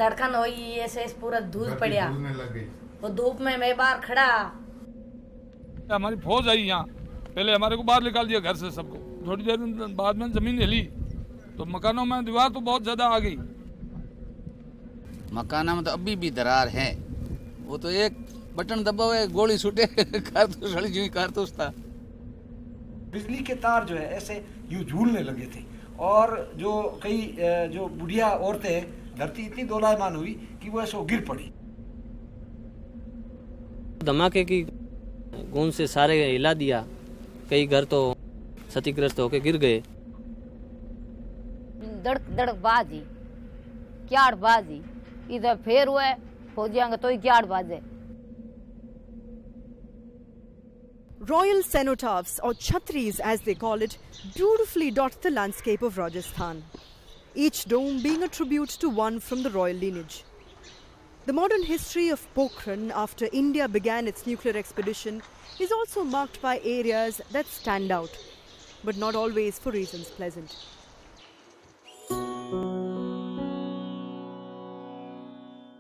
धड़कन हुई, ऐसे पूरा धूल पड़ा। वो धूप में मैं बाहर खड़ा। हमारी फौज आई यहाँ, पहले हमारे को बाहर निकाल दिया घर से सबको। थोड़ी देर बाद में जमीन हिली तो मकानों में दीवार तो बहुत ज्यादा आ गई। मकानों में तो अभी भी दरार है। वो तो एक बटन दबावे गोली छूटे कारतूस वाली जो कारतूस था। बिजली के तार जो है ऐसे यूं झूलने लगे थे और जो कई जो बुढ़िया औरतें, धरती इतनी दोलायमान हुई कि वो ऐसे गिर पड़ी। धमाके की गूंज से सारे हिला दिया, कई घर तो क्षतिग्रस्त होके गिर गए। धड़क धड़क बाजी, क्याड़ बाजी, इधर फेर हुआ फौजियां का तो ही क्याड़ बाजे। Royal cenotaphs, or chhatris as they call it, beautifully dot the landscape of Rajasthan, each dome being a tribute to one from the royal lineage. The modern history of Pokhran after India began its nuclear expedition is also marked by areas that stand out, but not always for reasons pleasant.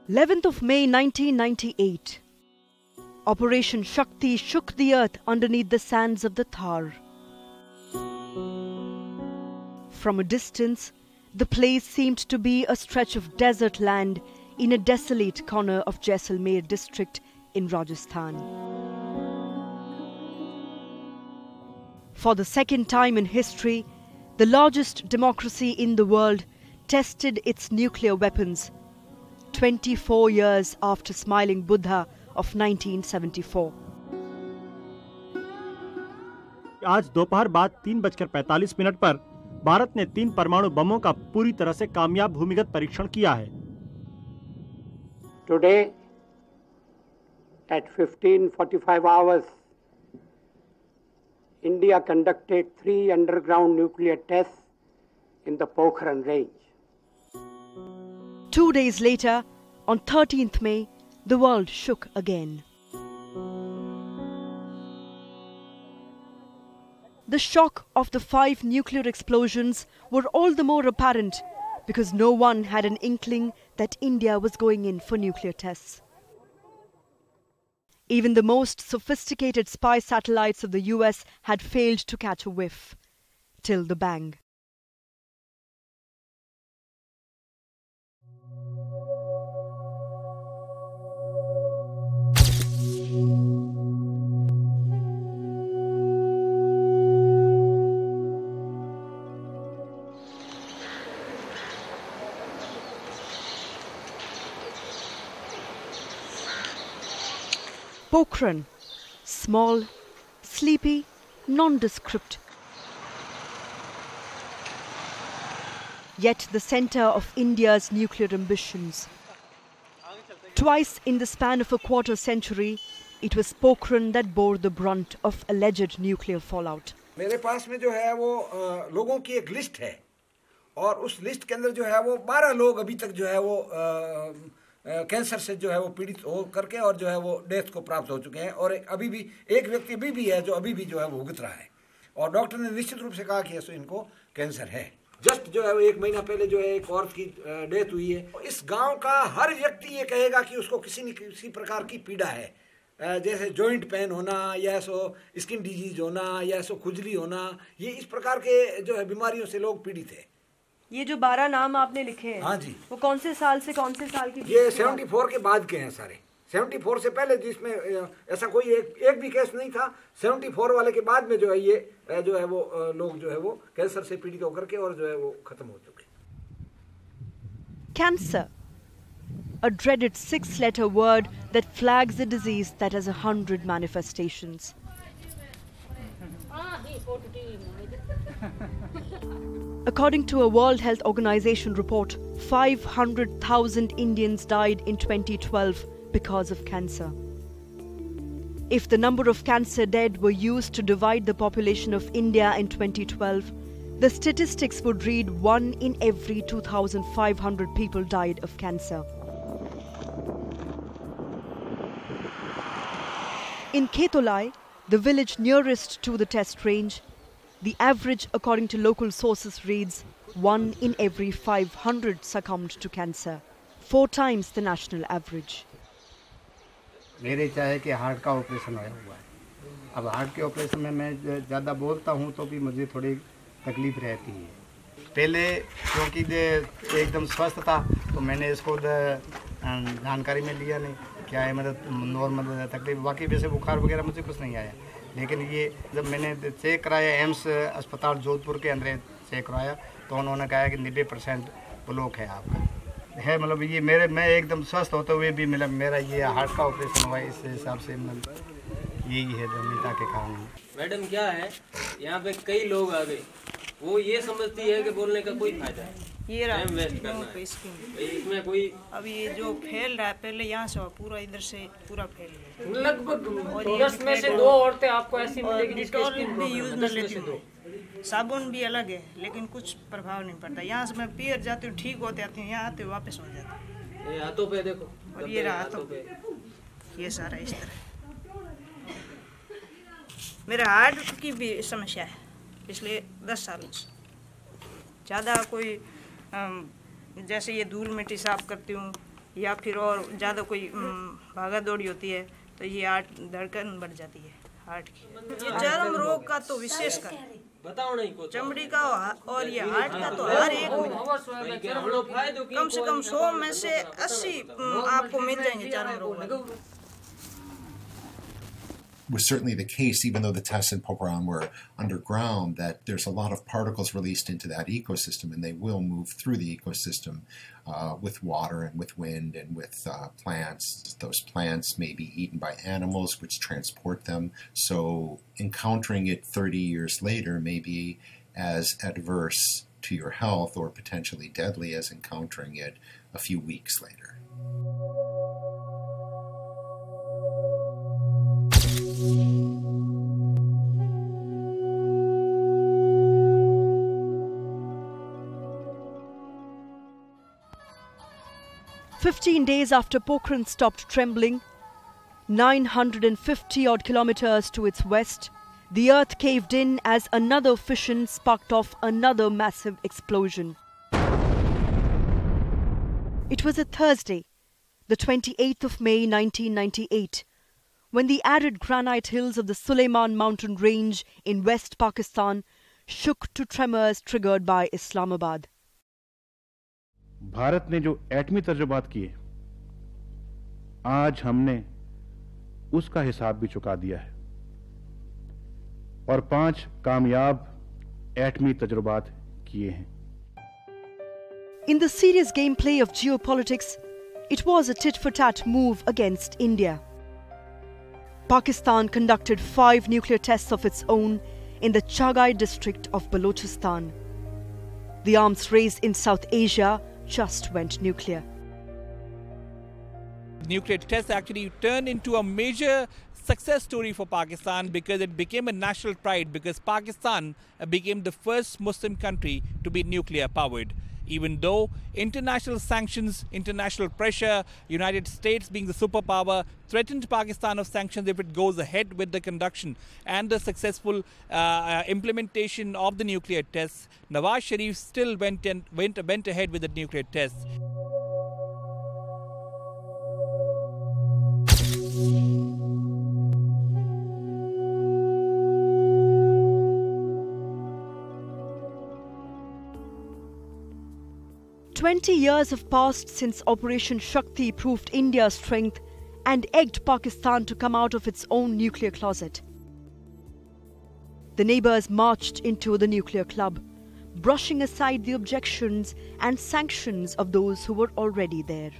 11th of May 1998. Operation Shakti shook the earth underneath the sands of the Thar. From a distance, the place seemed to be a stretch of desert land in a desolate corner of Jaisalmer district in Rajasthan. For the second time in history, the largest democracy in the world tested its nuclear weapons 24 years after Smiling Buddha of 1974. आज दोपहर बाद 3:45 पर भारत ने 3 परमाणु बमों का पूरी तरह से कामयाब भूमिगत परीक्षण किया है। Today at 15:45 hours, India conducted 3 underground nuclear tests in the Pokhran range. 2 days later, on 13th May, the world shook again. The shock of the 5 nuclear explosions were all the more apparent because no one had an inkling that India was going in for nuclear tests. Even the most sophisticated spy satellites of the US had failed to catch a whiff, till the bang. Pokhran, small, sleepy, nondescript. Yet the centre of India's nuclear ambitions. Twice in the span of a quarter century, it was Pokhran that bore the brunt of alleged nuclear fallout. मेरे पास में जो है वो लोगों की एक list है और उस लिस्ट के अंदर जो है वो 12 लोग अभी तक जो है वो कैंसर से जो है वो पीड़ित हो करके और जो है वो डेथ को प्राप्त हो चुके हैं और अभी भी एक व्यक्ति अभी भी है जो अभी भी जो है वो भुगत रहा है और डॉक्टर ने निश्चित रूप से कहा कि ऐसे इनको कैंसर है। जस्ट जो है वो 1 महीना पहले जो है एक औरत की डेथ हुई है। इस गांव का हर व्यक्ति ये कहेगा कि उसको किसी न किसी प्रकार की पीड़ा है, जैसे जॉइंट पेन होना या सो स्किन डिजीज होना या सो खुजली होना, ये इस प्रकार के जो है बीमारियों से लोग पीड़ित है। ये जो 12 नाम आपने लिखे हैं, हाँ जी, वो कौन से साल से कौन से साल की? ये 74 के बाद के हैं सारे। 74 से पहले जिसमें ऐसा कोई एक भी केस नहीं था। 74 वाले के बाद में जो है ये जो है वो लोग जो है वो कैंसर से पीड़ित होकर के और जो है वो खत्म हो चुके। Cancer, a dreaded 6-letter word that flags a disease that has 100 manifestations. According to a World Health Organization report, 500,000 Indians died in 2012 because of cancer. If the number of cancer dead were used to divide the population of India in 2012, the statistics would read 1 in every 2,500 people died of cancer. In Ketolai, the village nearest to the test range, the average, according to local sources, reads 1 in every 500 succumbed to cancer. 4 times the national average. मेरे क्या है कि heart का operation होया हुआ है। अब heart के ऑपरेशन में मैं ज़्यादा बोलता हूँ तो भी मुझे थोड़ी तकलीफ रहती है। पहले क्योंकि एकदम स्वस्थ था तो मैंने इसको जानकारी में लिया नहीं, क्या है मतलब नॉर्मल तकलीफ, बाकी वैसे बुखार वगैरह मुझे कुछ नहीं आया। लेकिन ये जब मैंने चेक कराया एम्स अस्पताल जोधपुर के अंदर चेक कराया तो उन्होंने कहा कि 90% ब्लॉक है आपका है, मतलब ये मैं एकदम स्वस्थ होते हुए भी मेरा ये हार्ट का ऑपरेशन हुआ है। इस हिसाब से यही है नेता के कारण। मैडम क्या है, यहाँ पे कई लोग आ गए, वो ये समझती है कि बोलने का कोई फायदा है, ये रहा वेस्ट करना है। इसमें कोई अब ये जो फैल रहा है पहले यहाँ से पूरा इधर से पूरा फैल रहा है। लगभग 10 में से 2 औरतें आपको ऐसी मिलेगी जिसकी स्किन भी यूज में लेती हूँ। साबुन भी अलग है लेकिन कुछ प्रभाव नहीं पड़ता। यहाँ से मैं पियर जाती हूँ, ठीक होते आती हूँ, यहाँ आते वापस हो जाती ये हाथों पे देखो, और ये रहा हाथों पे, ये सारा इस तरह। मेरा हार्ट की भी समस्या है पिछले 10 सालों से। ज़्यादा कोई जैसे ये धूल मिट्टी साफ करती हूँ या फिर और ज़्यादा कोई भागा दौड़ी होती है तो ये हार्ट धड़कन बढ़ जाती है हार्ट की। ये चर्म रोग का तो विशेष कर बताओ नहीं को, चमड़ी का और ये हार्ट का तो हर एक में कम से कम 100 में से 80 आपको मिल जाएंगे चर्म रोग। Was certainly the case, even though the tests in Pokhran were underground, that there's a lot of particles released into that ecosystem, and they will move through the ecosystem with water and with wind and with plants. Those plants may be eaten by animals, which transport them. So encountering it 30 years later may be as adverse to your health or potentially deadly as encountering it a few weeks later. "15 days after Pokhran stopped trembling, 950 odd kilometers to its west, the earth caved in as another fission sparked off another massive explosion. It was a Thursday, the 28th of May 1998, when the arid granite hills of the Suleiman mountain range in West Pakistan shook to tremors triggered by Islamabad. Bharat ने जो एटमी तजुर्बात किए, आज हमने उसका हिसाब भी चुका दिया है और 5 कामयाब एटमी तजुर्बात किए हैं। In the serious gameplay of geopolitics, it was a tit-for-tat move against India. Pakistan conducted 5 nuclear tests of its own in the Chagai district of Balochistan. The arms race in South Asia just went nuclear. Nuclear tests actually turned into a major success story for Pakistan because it became a national pride, because Pakistan became the first Muslim country to be nuclear powered. Even though international sanctions, international pressure, United States being the superpower, threatened Pakistan of sanctions if it goes ahead with the conduction and the successful implementation of the nuclear tests, Nawaz Sharif still went ahead with the nuclear tests. "20 years have passed since Operation Shakti proved India's strength and egged Pakistan to come out of its own nuclear closet. The neighbours marched into the nuclear club, brushing aside the objections and sanctions of those who were already there.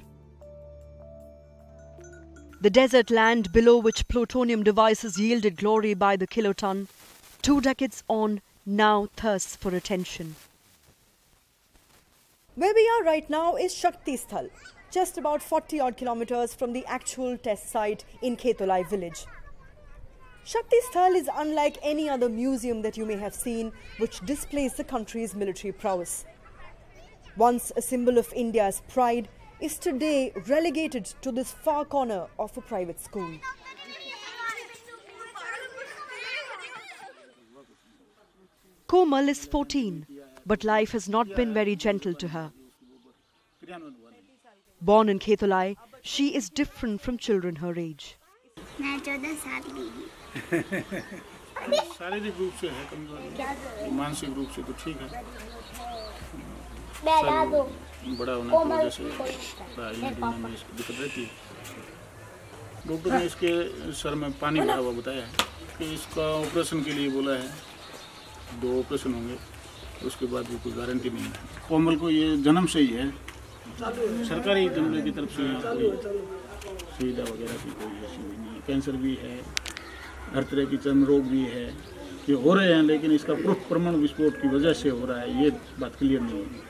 The desert land below which plutonium devices yielded glory by the kiloton, 2 decades on, now thirsts for attention. Where we are right now is Shakti Sthal, just about 40 odd kilometers from the actual test site in Khetolai village. Shakti Sthal is unlike any other museum that you may have seen which displays the country's military prowess. Once a symbol of India's pride, is today relegated to this far corner of a private school. Komal is 14. But life has not been very gentle to her. Born in Khetolai, she is different from children her age. मैं 14 साल की हूँ। शारीरिक रूप से है कमजोर, मानसिक रूप से तो ठीक है। बड़ा होने की वजह से पढ़ाई में इसको दिक्कत रहती है। डॉक्टर ने इसके सर में पानी भरा हुआ बताया है कि इसका ऑपरेशन के लिए बोला है। 2 ऑपरेशन होंगे, उसके बाद भी कोई गारंटी नहीं है। कोमल को ये जन्म से ही है, सरकारी जमले की तरफ से कोई सुविधा वगैरह की कोई ऐसी नहीं है। कैंसर भी है, हर तरह की चर्म रोग भी है, ये हो रहे हैं, लेकिन इसका प्रूफ परमाणु विस्फोट की वजह से हो रहा है, ये बात क्लियर नहीं है।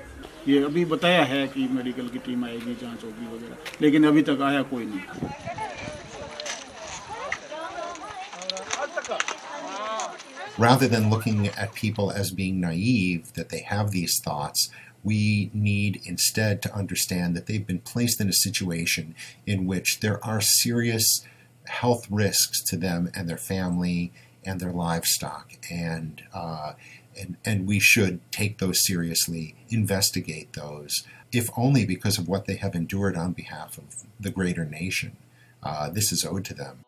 ये अभी बताया है कि मेडिकल की टीम आएगी, जांच होगी वगैरह, लेकिन अभी तक आया कोई नहीं। Rather than looking at people as being naive that they have these thoughts, we need instead to understand that they've been placed in a situation in which there are serious health risks to them and their family and their livestock, and we should take those seriously, investigate those, if only because of what they have endured on behalf of the greater nation. This is owed to them.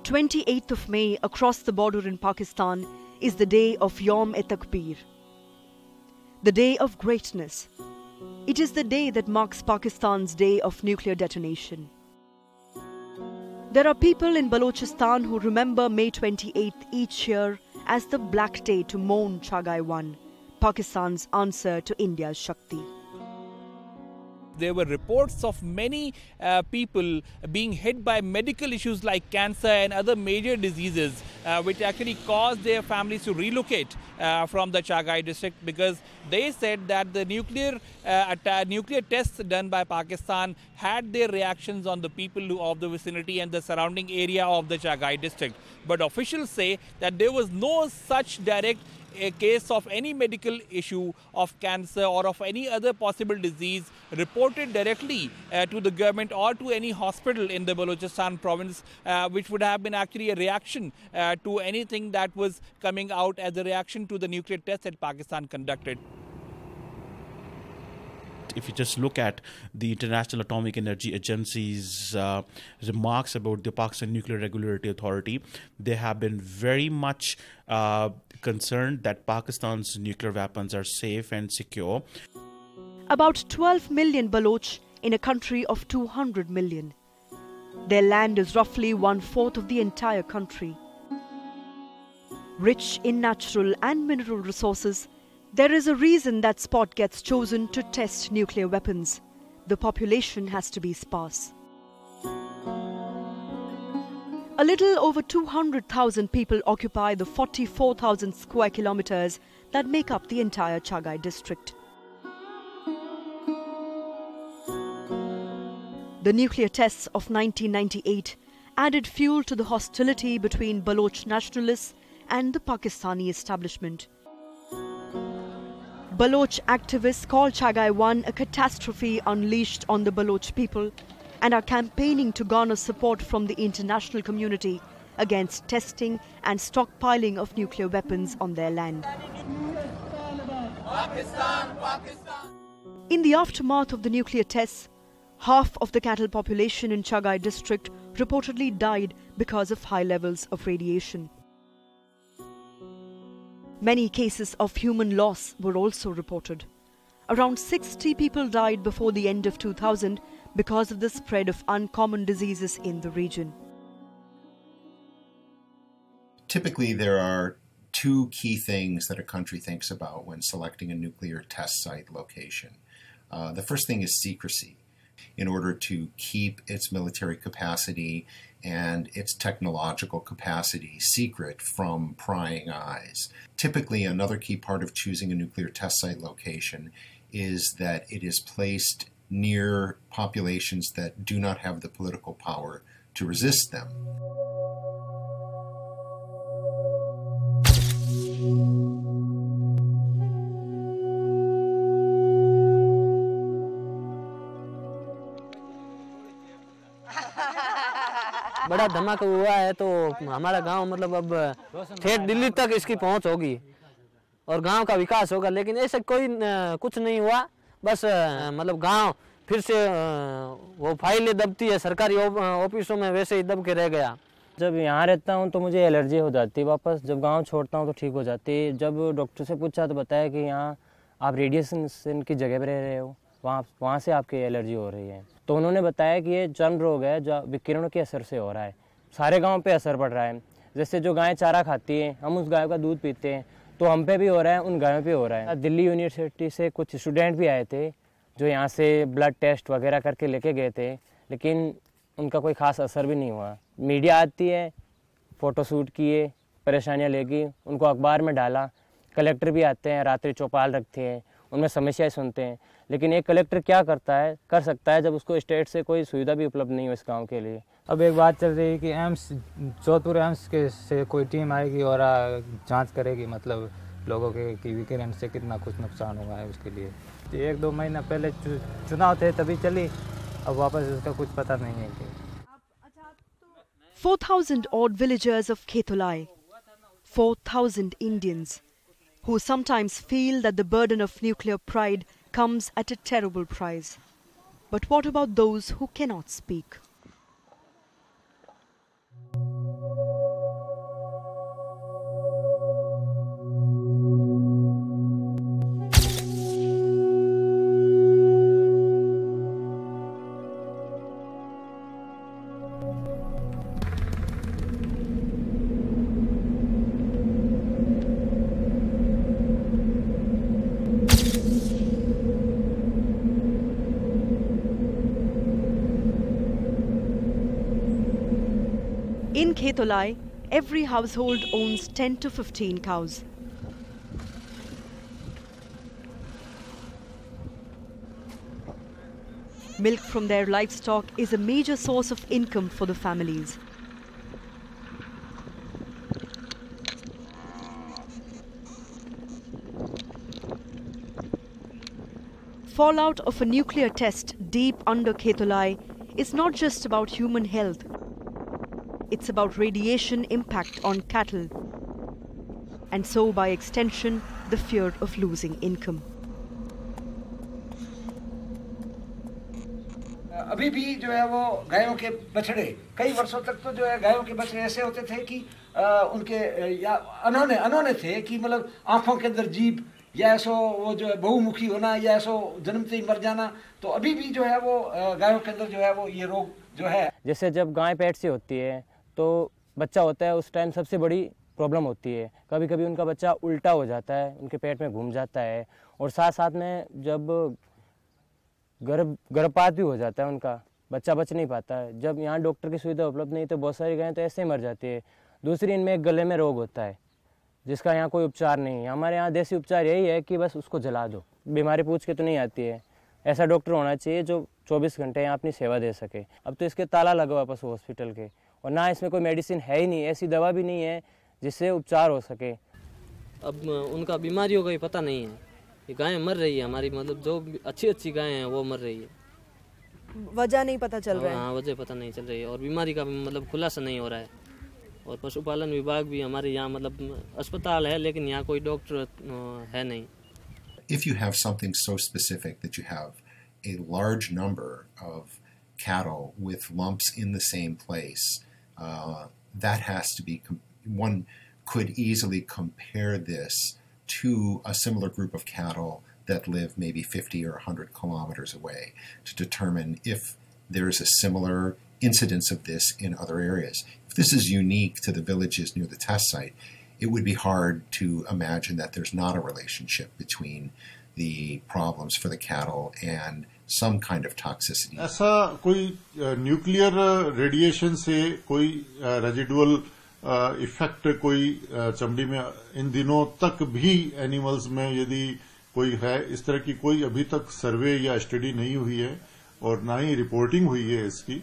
28th of May across the border in Pakistan is the day of Yawm-e-Takbir, the day of greatness. It is the day that marks Pakistan's day of nuclear detonation. There are people in Balochistan who remember May 28th each year as the Black Day to mourn Chagai 1, Pakistan's answer to India's Shakti. There were reports of many people being hit by medical issues like cancer and other major diseases, which actually caused their families to relocate from the Chagai district, because they said that the nuclear tests done by Pakistan had their reactions on the people of the vicinity and the surrounding area of the Chagai district. But officials say that there was no such direct a case of any medical issue of cancer or of any other possible disease reported directly to the government or to any hospital in the Balochistan province, which would have been actually a reaction to anything that was coming out as a reaction to the nuclear tests that Pakistan conducted. If you just look at the International Atomic Energy Agency's remarks about the Pakistan Nuclear Regulatory Authority, they have been very much concerned that Pakistan's nuclear weapons are safe and secure. About 12 million Baloch in a country of 200 million. Their land is roughly 1/4 of the entire country. Rich in natural and mineral resources, there is a reason that spot gets chosen to test nuclear weapons. The population has to be sparse. A little over 200,000 people occupy the 44,000 square kilometers that make up the entire Chagai district. The nuclear tests of 1998 added fuel to the hostility between Baloch nationalists and the Pakistani establishment. Baloch activists call Chagai 1 a catastrophe unleashed on the Baloch people and are campaigning to garner support from the international community against testing and stockpiling of nuclear weapons on their land. In the aftermath of the nuclear tests, half of the cattle population in Chagai district reportedly died because of high levels of radiation. Many cases of human loss were also reported. Around 60 people died before the end of 2000 because of the spread of uncommon diseases in the region. Typically, there are two key things that a country thinks about when selecting a nuclear test site location. The first thing is secrecy, in order to keep its military capacity and its technological capacity secret from prying eyes. Typically, another key part of choosing a nuclear test site location is that it is placed near populations that do not have the political power to resist them. बड़ा धमाका हुआ है तो हमारा गांव मतलब अब ठेठ दिल्ली तक इसकी पहुंच होगी और गांव का विकास होगा, लेकिन ऐसा कोई कुछ नहीं हुआ। बस मतलब गांव फिर से वो फाइलें दबती है सरकारी ऑफिसों में, वैसे ही दब के रह गया। जब यहाँ रहता हूँ तो मुझे एलर्जी हो जाती है, वापस जब गांव छोड़ता हूँ तो ठीक हो जाती है। जब डॉक्टर से पूछा तो बताया कि यहाँ आप रेडिएशन की जगह पर रह रहे हो, वहाँ से आपकी एलर्जी हो रही है। तो उन्होंने बताया कि ये चर्म रोग है जो विकिरणों के असर से हो रहा है, सारे गाँव पे असर पड़ रहा है। जैसे जो गाय चारा खाती है, हम उस गाय का दूध पीते हैं, तो हम पे भी हो रहा है, उन गायों पे हो रहा है। दिल्ली यूनिवर्सिटी से कुछ स्टूडेंट भी आए थे जो यहाँ से ब्लड टेस्ट वगैरह करके लेके गए थे, लेकिन उनका कोई ख़ास असर भी नहीं हुआ। मीडिया आती है, फ़ोटोशूट किए, परेशानियाँ लेगी, उनको अखबार में डाला, कलेक्टर भी आते हैं, रात्रि चौपाल रखते हैं, उनमें समस्याएं सुनते हैं। लेकिन एक कलेक्टर क्या कर सकता है जब उसको स्टेट से कोई सुविधा भी उपलब्ध नहीं हो इस गाँव के लिए। अब एक बात चल रही है कि एम्स जोधपुर एम्स के से कोई टीम आएगी और जांच करेगी, मतलब लोगों के कि विकिरण से कितना कुछ नुकसान हुआ है उसके लिए। 1-2 महीना पहले चुनाव थे तभी चली, अब वापस उसका कुछ पता नहीं है कि 4,000 odd villagers of Khetolai, 4,000 Indians, who sometimes feel that the burden of nuclear pride comes at a terrible price. But what about those who cannot speak? In Khetolai, every household owns 10 to 15 cows. Milk from their livestock is a major source of income for the families. Fallout of a nuclear test deep under Khetolai is not just about human health. It's about radiation impact on cattle, and so by extension, the fear of losing income. अभी भी जो है वो गायों के बछड़े कई वर्षों तक तो जो है गायों के बछड़े ऐसे होते थे कि उनके या अनहोने थे कि मतलब आंखों के अंदर जीभ या ऐसो वो जो है बहुमुखी होना या ऐसो जन्मते ही मर जाना। तो अभी भी जो है वो गायों के अंदर जो है वो ये रोग जो है। जैसे जब गाय पेट से होती है तो बच्चा होता है, उस टाइम सबसे बड़ी प्रॉब्लम होती है। कभी कभी उनका बच्चा उल्टा हो जाता है, उनके पेट में घूम जाता है, और साथ साथ में जब गर्भपात भी हो जाता है, उनका बच्चा बच नहीं पाता है। जब यहाँ डॉक्टर की सुविधा उपलब्ध नहीं तो बहुत सारी गायें तो ऐसे ही मर जाती है। दूसरी, इनमें एक गले में रोग होता है जिसका यहाँ कोई उपचार नहीं है। हमारे यहाँ देसी उपचार यही है कि बस उसको जला दो, बीमारी पूछ के तो नहीं आती है। ऐसा डॉक्टर होना चाहिए जो 24 घंटे यहाँ अपनी सेवा दे सके। अब तो इसके ताला लगा हुआ पशु हॉस्पिटल के, और ना इसमें कोई मेडिसिन है ही नहीं, ऐसी दवा भी नहीं है जिससे उपचार हो सके। अब उनका बीमारियों का ही पता नहीं है। ये गायें मर रही है हमारी, मतलब जो अच्छी गायें हैं वो मर रही है, वजह नहीं पता चल रहा है। हाँ, वजह पता नहीं चल रही है, और बीमारी का मतलब खुलासा नहीं हो रहा है। और पशुपालन विभाग भी हमारे यहाँ मतलब अस्पताल है लेकिन यहाँ कोई डॉक्टर है नहीं। If you have something so specific that you have a large number of cattle with lumps in the same place, that has to be, one could easily compare this to a similar group of cattle that live maybe 50 or 100 kilometers away to determine if there is a similar incidence of this in other areas. If this is unique to the villages near the test site, it would be hard to imagine that there's not a relationship between the problems for the cattle and some kind of toxicity. ऐसा कोई nuclear radiation से कोई residual effect कोई चमड़ी में इन दिनों तक भी एनिमल्स में यदि कोई है, इस तरह की कोई अभी तक सर्वे या स्टडी नहीं हुई है और ना ही रिपोर्टिंग हुई है इसकी।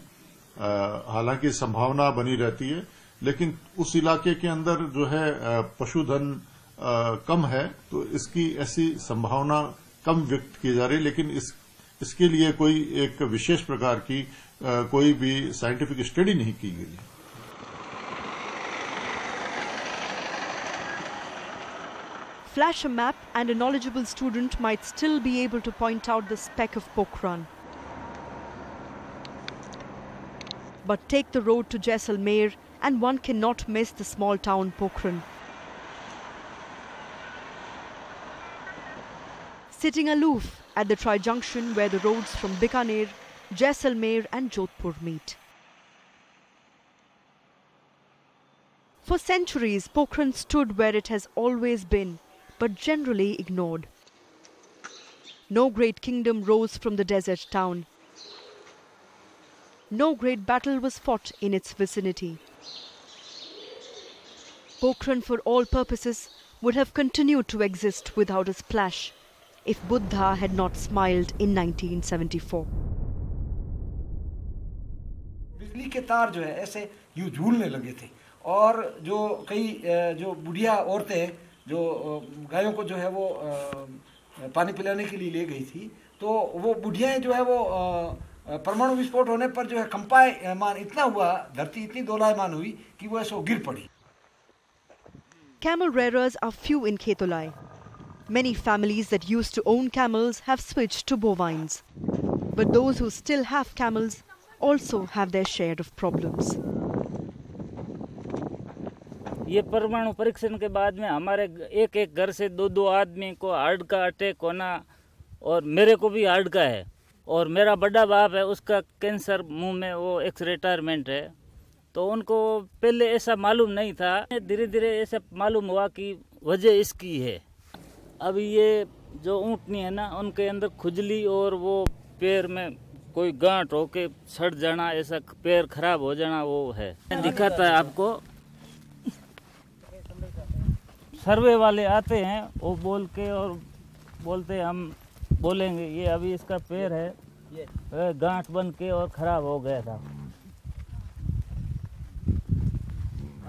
हालांकि संभावना बनी रहती है, लेकिन उस इलाके के अंदर जो है पशुधन कम है तो इसकी ऐसी संभावना कम व्यक्त की जा रही है, लेकिन इसके लिए कोई एक विशेष प्रकार की कोई भी साइंटिफिक स्टडी नहीं की गई है। Flash a map and a knowledgeable student might still be able to point out the speck of Pokhran. But take the road to Jaisalmer and one cannot miss the small town Pokhran. Sitting aloof at the tri-junction where the roads from Bikaner, Jaisalmer and Jodhpur meet. For centuries, Pokhran stood where it has always been, but generally ignored. No great kingdom rose from the desert town. No great battle was fought in its vicinity. Pokhran, for all purposes, would have continued to exist without a splash if Buddha had not smiled in 1974. बिजली के तार जो है ऐसे यूं झूलने लगे थे और जो कई जो बुढ़िया औरतें जो गायों को जो है वो पानी पिलाने के लिए ले गई थी तो वो बुढ़ियाएं जो है वो परमाणु विस्फोट होने पर जो है कंपायमान इतना हुआ धरती इतनी दोलायमान हुई कि वो ऐसे गिर पड़ी. Camel rearers are few in Khetolai. Many families that used to own camels have switched to bovines. But those who still have camels also have their share of problems. ये परमाणु परीक्षण के बाद में हमारे एक एक घर से दो आदमी को हार्ट का अटैक होना और मेरे को भी हार्ट का है और मेरा बड़ा बाप है उसका कैंसर मुंह में वो एक्स रिटायरमेंट है तो उनको पहले ऐसा मालूम नहीं था धीरे धीरे ऐसा मालूम हुआ कि वजह इसकी है. अब ये जो ऊँटनी है ना उनके अंदर खुजली और वो पैर में कोई गांठ होके सड़ जाना ऐसा पैर खराब हो जाना वो है. दिखाता है आपको. सर्वे वाले आते हैं वो बोल के और बोलते हम बोलेंगे ये अभी इसका पैर है गांठ बन के और खराब हो गया था.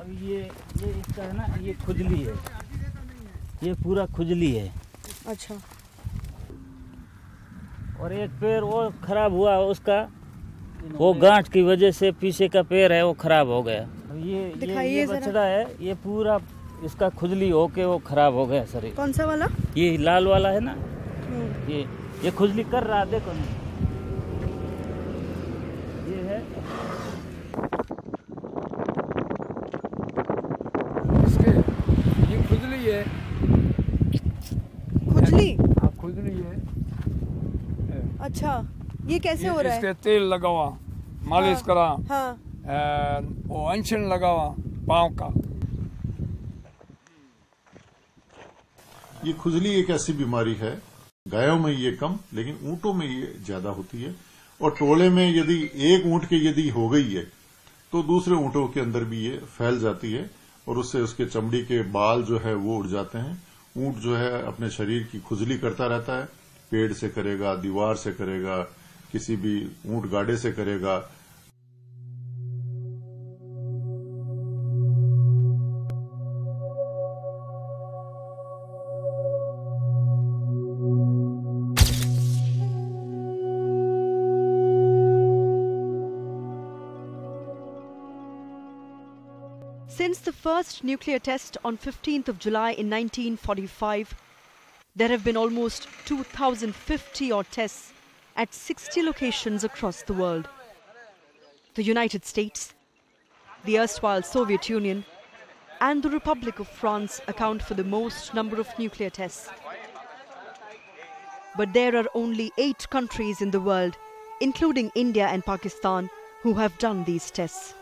अब ये इसका है ना ये खुजली है ये पूरा खुजली है. अच्छा. और एक पैर वो खराब हुआ उसका वो गांठ की वजह से पीछे का पैर है वो खराब हो गया. ये बछड़ा है ये पूरा इसका खुजली होके वो खराब हो गया शरीर. कौन सा वाला? ये लाल वाला है ना ये खुजली कर रहा देखो ना ये है इसके ये खुजली है. खुजली? हाँ खुजली है. अच्छा ये कैसे हो रहा है? इसके तेल लगावा मालिश करा वो अंशन लगावा पाँव का. ये खुजली एक ऐसी बीमारी है गायों में ये कम लेकिन ऊंटों में ये ज्यादा होती है और टोले में यदि एक ऊंट के यदि हो गई है तो दूसरे ऊंटों के अंदर भी ये फैल जाती है और उससे उसके चमड़ी के बाल जो है वो उड़ जाते हैं. ऊंट जो है अपने शरीर की खुजली करता रहता है. पेड़ से करेगा दीवार से करेगा किसी भी ऊंट गाड़े से करेगा. Since the first nuclear test on 15th of July in 1945, there have been almost 2,050 odd tests at 60 locations across the world. The United States, the erstwhile Soviet Union, and the Republic of France account for the most number of nuclear tests. But there are only 8 countries in the world, including India and Pakistan, who have done these tests.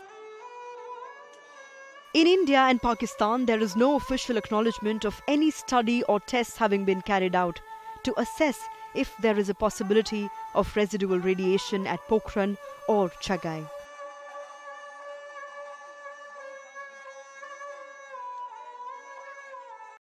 In India and Pakistan, there is no official acknowledgement of any study or tests having been carried out to assess if there is a possibility of residual radiation at Pokhran or Chagai.